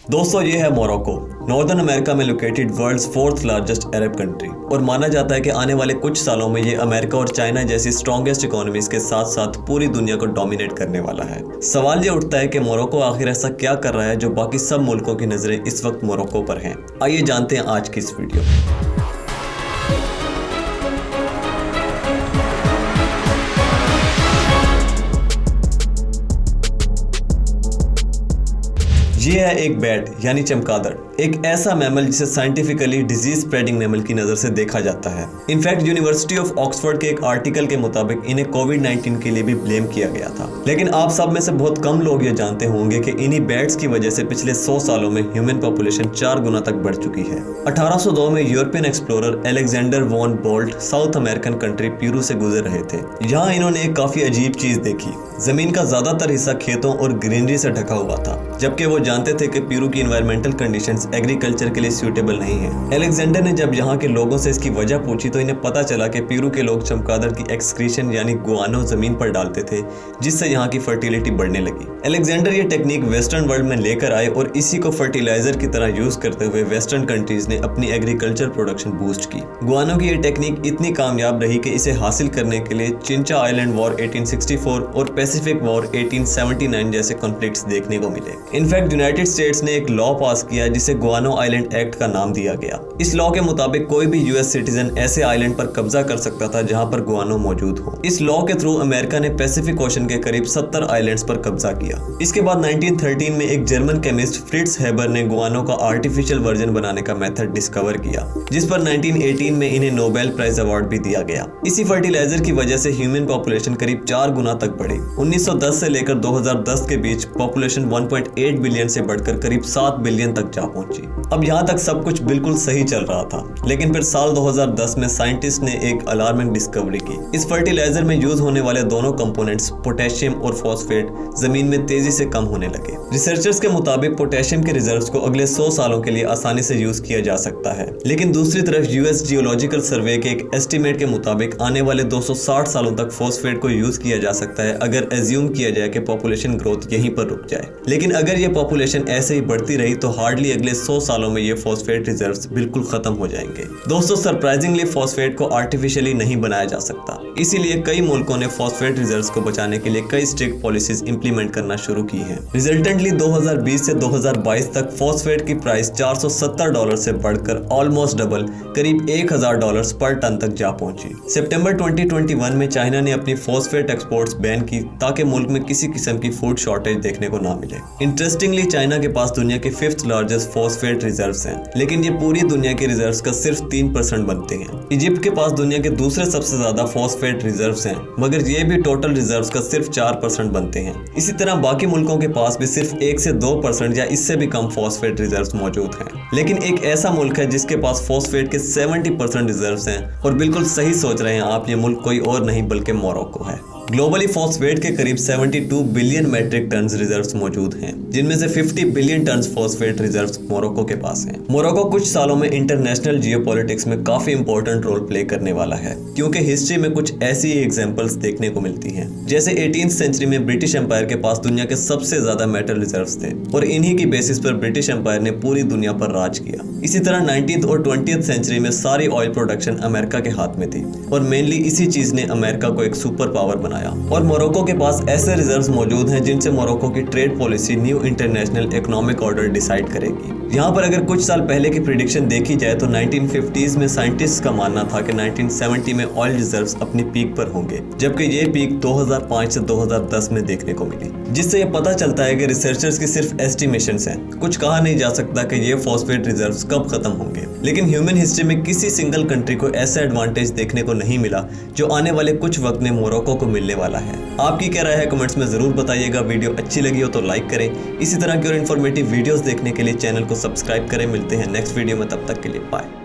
दोस्तों, ये है मोरक्को, नॉर्दर्न अमेरिका में located world's 4th largest Arab country. और माना जाता है कि आने वाले कुछ सालों में ये अमेरिका और चाइना जैसी स्ट्रॉन्गेस्ट इकोनॉमीज के साथ साथ पूरी दुनिया को डोमिनेट करने वाला है। सवाल ये उठता है कि मोरक्को आखिर ऐसा क्या कर रहा है जो बाकी सब मुल्कों की नजरें इस वक्त मोरक्को पर हैं। आइए जानते हैं आज की इस वीडियो में। ये है एक बैट यानी चमगादड़, एक ऐसा मैमल जिसे साइंटिफिकली डिजीज स्प्रेडिंग मैमल की नजर से देखा जाता है। इनफैक्ट यूनिवर्सिटी ऑफ ऑक्सफोर्ड के एक आर्टिकल के मुताबिक इन्हें कोविड-19 के लिए भी ब्लेम किया गया था। लेकिन आप सब में से बहुत कम लोग ये जानते होंगे कि इन्हीं बैट्स की वजह से पिछले 100 सालों में ह्यूमन पॉपुलेशन 4 गुना तक बढ़ चुकी है। 1802 में European explorer Alexander von Humboldt South American country Peru से गुजर रहे थे। यहाँ इन्होंने एक काफी अजीब चीज देखी। जमीन का ज्यादातर हिस्सा खेतों और ग्रीनरी से ढका हुआ था, जबकि वो जानते थे कि पेरू की एनवायरमेंटल कंडीशंस एग्रीकल्चर के लिए सूटेबल नहीं है। अलेक्जेंडर ने जब यहाँ के लोगों से इसकी वजह पूछी तो इन्हें पता चला कि पेरू के लोग चमगादड़ की एक्सक्रीशन यानी गुआनो जमीन पर डालते थे, जिससे यहाँ की फर्टिलिटी बढ़ने लगी। अलेक्जेंडर ये टेक्निक वेस्टर्न वर्ल्ड में लेकर आए और इसी को फर्टिलाइजर की तरह यूज करते हुए वेस्टर्न कंट्रीज ने अपनी एग्रीकल्चर प्रोडक्शन बूस्ट की। गुआनो की ये टेक्निक इतनी कामयाब रही कि इसे हासिल करने के लिए चिंचा आइलैंड वॉर 1864 और पैसिफिक वॉर 1879 जैसे कॉन्फ्लिक्ट्स देखने को मिले। इनफैक्ट यूनाइटेड स्टेट्स ने एक लॉ पास किया जिसे गुआनो आइलैंड एक्ट का नाम दिया गया। इस लॉ के मुताबिक कोई भी यूएस सिटीजन ऐसे आइलैंड पर कब्जा कर सकता था जहां पर गुआनो मौजूद हो। इस लॉ के थ्रू अमेरिका ने पैसिफिक ओशन के करीब 70 आइलैंड्स पर कब्जा किया। इसके बाद 1913 में एक जर्मन केमिस्ट फ्रिट्ज हेबर ने गुआनो का आर्टिफिशियल वर्जन बनाने का मेथड डिस्कवर किया, जिस पर 1918 में इन्हें नोबेल प्राइज अवार्ड भी दिया गया। इसी फर्टिलाइजर की वजह से ह्यूमन पॉपुलेशन करीब 4 गुना तक बढ़ी। 1910 से लेकर 2010 के बीच पॉपुलेशन 1.8 बिलियन से बढ़कर करीब 7 बिलियन तक जा पहुंची। अब यहाँ तक सब कुछ बिल्कुल सही चल रहा था, लेकिन फिर साल 2010 में साइंटिस्ट ने एक अलार्मिंग डिस्कवरी की। इस फर्टिलाइजर में यूज होने वाले दोनों कंपोनेंट्स पोटेशियम और फॉस्फेट जमीन में तेजी से कम होने लगे। रिसर्चर्स के मुताबिक पोटेशियम के रिजर्व्स को अगले 100 सालों के लिए आसानी से यूज किया जा सकता है। लेकिन दूसरी तरफ यूएस जियोलॉजिकल सर्वे के एक एस्टिमेट के मुताबिक आने वाले 260 सालों तक फॉस्फेट को यूज किया जा सकता है अगर एज्यूम किया जाए कि पॉपुलेशन ग्रोथ यहीं पर रुक जाए। लेकिन अगर ये पॉपुलेशन ऐसे ही बढ़ती रही तो हार्डली अगले 100 सालों में ये फॉस्फेट रिजर्व्स बिल्कुल खत्म हो जाएंगे। दोस्तों, सरप्राइजिंगली फॉस्फेट को आर्टिफिशियली नहीं बनाया जा सकता, इसीलिए कई मुल्कों ने फॉस्फेट रिजर्व्स को बचाने के लिए कई स्ट्रिक्ट पॉलिसीज इंप्लीमेंट करना शुरू की है। रिजल्टेंटली 2020 से 2022 तक फॉस्फेट की प्राइस $470 से बढ़कर ऑलमोस्ट डबल करीब $1000 पर टन तक जा पहुंची। सितंबर 2021 में चाइना ने अपनी फॉस्फेट एक्सपोर्ट्स बैन की ताकि मुल्क में किसी किस्म की फूड शॉर्टेज देखने को ना मिले। इंटरेस्टिंगली चाइना के पास दुनिया के 5th लार्जेस्ट फॉस्फेट रिजर्व्स हैं, लेकिन ये पूरी दुनिया के रिजर्व्स का सिर्फ 3% बनते हैं। इजिप्ट के पास दुनिया के दूसरे सबसे ज्यादा फॉस्फेट रिजर्व्स हैं, मगर ये भी टोटल रिजर्व्स का सिर्फ 4% बनते हैं। इसी तरह बाकी मुल्कों के पास भी सिर्फ 1 से 2% या इससे भी कम फॉस्फेट रिजर्व्स मौजूद हैं। लेकिन एक ऐसा मुल्क है जिसके पास फॉस्फेट के 70% रिजर्व्स हैं, और बिल्कुल सही सोच रहे हैं आप, ये मुल्क कोई और नहीं बल्कि मोरक्को है। ग्लोबली फॉस्फेट के करीब 72 बिलियन मेट्रिक टन रिजर्व्स मौजूद हैं, जिनमें से 50 billion ton phosphate reserves Morocco के पास हैं। मोरक्को कुछ सालों में इंटरनेशनल जियोपॉलिटिक्स में काफी इंपॉर्टेंट रोल प्ले करने वाला है, क्योंकि हिस्ट्री में कुछ ऐसी एग्जांपल्स देखने को मिलती हैं। जैसे 18th सेंचुरी में ब्रिटिश एम्पायर के पास दुनिया के सबसे ज्यादा मेटल रिजर्व्स थे, और इन्हीं की बेसिस पर ब्रिटिश एम्पायर ने पूरी दुनिया पर राज किया। इसी तरह 19th और 20th सेंचुरी में सारी ऑयल प्रोडक्शन अमेरिका के हाथ में थी, और मेनली इसी चीज ने अमेरिका को एक सुपर पावर बनाया। और मोरक्को के पास ऐसे रिजर्व्स मौजूद हैं जिनसे मोरक्को की trade policy new international economic order decide करेगी। यहाँ पर अगर कुछ साल पहले की प्रिडिक्शन देखी जाए तो 1950s में साइंटिस्ट का मानना था कि 1970 में ऑयल रिजर्व्स अपनी पीक पर होंगे, जबकि ये पीक 2005 से 2010 में देखने को मिली, जिससे ये पता चलता है कि रिसर्चर्स की सिर्फ एस्टिमेशंस हैं। कुछ कहा नहीं जा सकता कि ये फॉस्फेट रिजर्व्स कब खत्म होंगे। लेकिन ह्यूमन हिस्ट्री में किसी सिंगल कंट्री को ऐसा एडवांटेज देखने को नहीं मिला जो आने वाले कुछ वक्त में मोरक्को को मिलने वाला है। आपकी क्या राय है कमेंट्स में जरूर बताइएगा। वीडियो अच्छी लगी हो तो लाइक करें। इसी तरह की और इन्फॉर्मेटिव वीडियोस देखने के लिए चैनल को सब्सक्राइब करें। मिलते हैं नेक्स्ट वीडियो में, तब तक के लिए बाय।